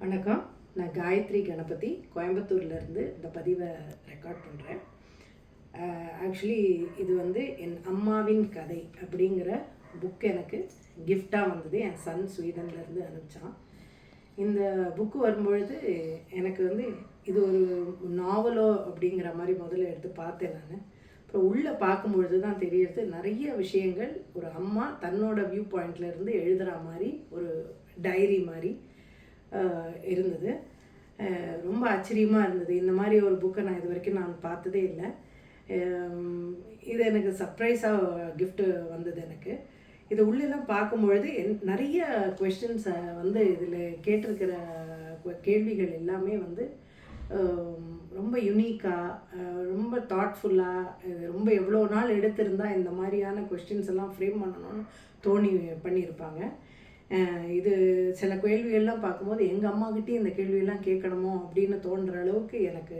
வணக்கம். நான் காயத்ரி கணபதி கோயம்புத்தூர்லேருந்து இந்த பதிவை ரெக்கார்ட் பண்ணுறேன். ஆக்சுவலி இது என் அம்மாவின் கதை அப்படிங்கிற புக் எனக்கு கிஃப்டாக வந்தது. என் சன் ஸ்வீடன்லேருந்து அனுப்பிச்சான். இந்த புக்கு வரும்பொழுது எனக்கு இது ஒரு நாவலோ அப்படிங்கிற மாதிரி முதல்ல எடுத்து பார்த்தேன் நான். அப்புறம் உள்ளே பார்க்கும்பொழுது தான் தெரியறது நிறைய விஷயங்கள் ஒரு அம்மா தன்னோட வியூ பாயிண்ட்லேருந்து எழுதுகிற மாதிரி ஒரு டைரி மாதிரி இருந்தது. ரொம்ப ஆச்சரியமாக இருந்தது. இந்த மாதிரி ஒரு புக்கை நான் இது வரைக்கும் நான் பார்த்ததே இல்லை. இது எனக்கு சர்ப்ரைஸாக கிஃப்ட்டு வந்தது எனக்கு. இது உள்ளெல்லாம் பார்க்கும்பொழுது நிறைய கொஸ்டின்ஸை இதில் கேட்டிருக்கிற கேள்விகள் எல்லாமே ரொம்ப யுனிக்காக, ரொம்ப தாட்ஃபுல்லாக, ரொம்ப எவ்வளோ நாள் எடுத்திருந்தால் இந்த மாதிரியான கொஸ்டின்ஸ் எல்லாம் ஃப்ரேம் பண்ணணும்னு பண்ணியிருப்பாங்க. இது சில கேள்விகள்லாம் பார்க்கும்போது எங்கள் அம்மாக்கிட்டேயும் இந்த கேள்வியெல்லாம் கேட்கணுமோ அப்படின்னு தோன்ற அளவுக்கு எனக்கு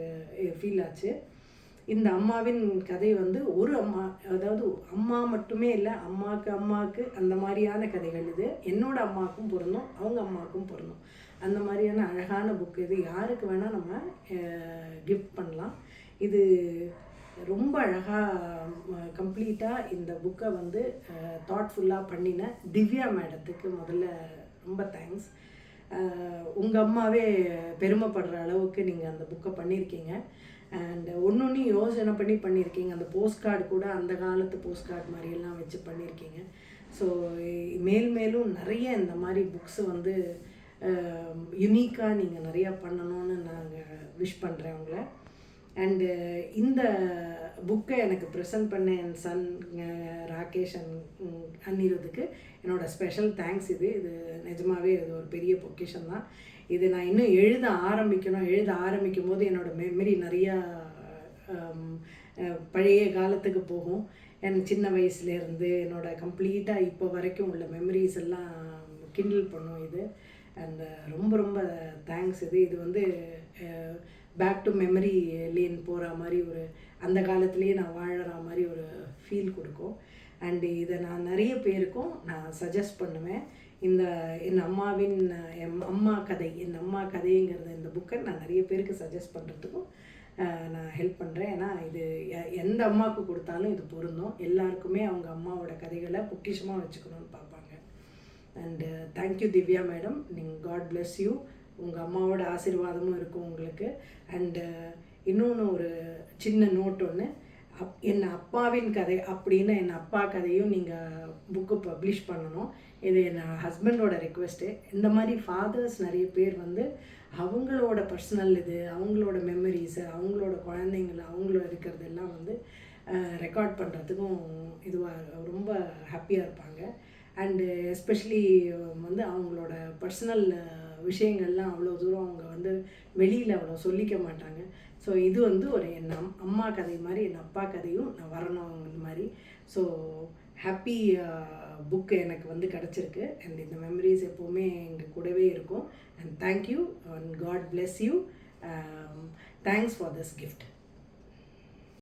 ஃபீல் ஆச்சு. இந்த அம்மாவின் கதை ஒரு அம்மா, அதாவது அம்மா மட்டுமே இல்லை, அம்மாவுக்கு அந்த மாதிரியான கதைகள். இது என்னோடய அம்மாவுக்கும் பொருந்தும், அவங்க அம்மாவுக்கும் பொருந்தும். அந்த மாதிரியான அழகான புக்கு. இது யாருக்கு வேணால் நம்ம கிஃப்ட் பண்ணலாம். இது ரொம்ப அழகாக கம்ப்ளீட்டாக இந்த புக்கை தாட்ஃபுல்லாக பண்ணின திவ்யா மேடத்துக்கு முதல்ல ரொம்ப தேங்க்ஸ். உங்கள் அம்மாவே பெருமைப்படுற அளவுக்கு நீங்கள் அந்த புக்கை பண்ணியிருக்கீங்க. அண்ட் ஒன்று யோசனை பண்ணியிருக்கீங்க. அந்த போஸ்ட் கார்டு கூட அந்த காலத்து போஸ்ட் கார்டு மாதிரியெல்லாம் வச்சு பண்ணியிருக்கீங்க. ஸோ மேலும் நிறைய இந்த மாதிரி புக்ஸு யுனிக்காக நீங்கள் நிறையா பண்ணணும்னு நாங்கள் விஷ் பண்ணுறேன் உங்களை. அண்டு இந்த புக்கை எனக்கு ப்ரெசன்ட் பண்ண என் சன் ராகேஷ் அன்னிருத்துக்கு என்னோடய ஸ்பெஷல் தேங்க்ஸ். இது நிஜமாகவே இது ஒரு பெரிய பொக்கிஷன் தான். இது நான் இன்னும் எழுத ஆரம்பிக்கும் போது என்னோடய மெமரி நிறையா பழைய காலத்துக்கு போகும். எனக்கு சின்ன வயசுலேருந்து என்னோடய கம்ப்ளீட்டாக இப்போ வரைக்கும் உள்ள மெமரிஸ் எல்லாம் கிண்டில் பண்ணும் இது. அண்ட் ரொம்ப ரொம்ப தேங்க்ஸ். இது பேக் டு மெமரி லேன் போகிற மாதிரி ஒரு அந்த காலத்துலேயே நான் வாழற மாதிரி ஒரு ஃபீல் கொடுக்கும். அண்டு இதை நான் நிறைய பேருக்கும் நான் சஜஸ்ட் பண்ணுவேன். என் அம்மா கதைங்கிறத இந்த புக்கை நான் நிறைய பேருக்கு சஜஸ்ட் பண்ணுறதுக்கும் நான் ஹெல்ப் பண்ணுறேன். ஏன்னா இது எந்த அம்மாவுக்கு கொடுத்தாலும் இது பொருந்தும். எல்லாருக்குமே அவங்க அம்மாவோட கதைகளை பொக்கிஷமாக வச்சுக்கணும்னு பார்ப்பாங்க. And thank you Divya madam. God bless you. உங்கள் அம்மாவோட ஆசீர்வாதமும் இருக்கும் உங்களுக்கு. அண்டு இன்னொன்று ஒரு சின்ன நோட் ஒன்று, என் அப்பாவின் கதை அப்படின்னு என் அப்பா கதையும் நீங்கள் புக்கு பப்ளிஷ் பண்ணணும். இது என் ஹஸ்பண்டோட ரெக்வெஸ்ட்டு. இந்த மாதிரி ஃபாதர்ஸ் நிறைய பேர் அவங்களோட பர்சனல் அவங்களோட மெமரிஸு, அவங்களோட குழந்தைங்கள அவங்களோட இருக்கிறதெல்லாம் ரெக்கார்ட் பண்ணுறதுக்கும் இதுவாக ரொம்ப ஹாப்பியாக இருப்பாங்க. அண்டு எஸ்பெஷலி அவங்களோட பர்சனல் விஷயங்கள்லாம் அவ்வளோ தூரம் அவங்க வெளியில் அவ்வளோ சொல்லிக்க மாட்டாங்க. ஸோ இது ஒரு என் அம்மா கதை மாதிரி என் அப்பா கதையும் நான் வரணும் இந்த மாதிரி. ஸோ ஹாப்பி புக்கு எனக்கு கிடச்சிருக்கு. அண்ட் இந்த மெமரிஸ் எப்போவுமே எங்கள் கூடவே இருக்கும். And thank you and God bless you. Thanks for this gift.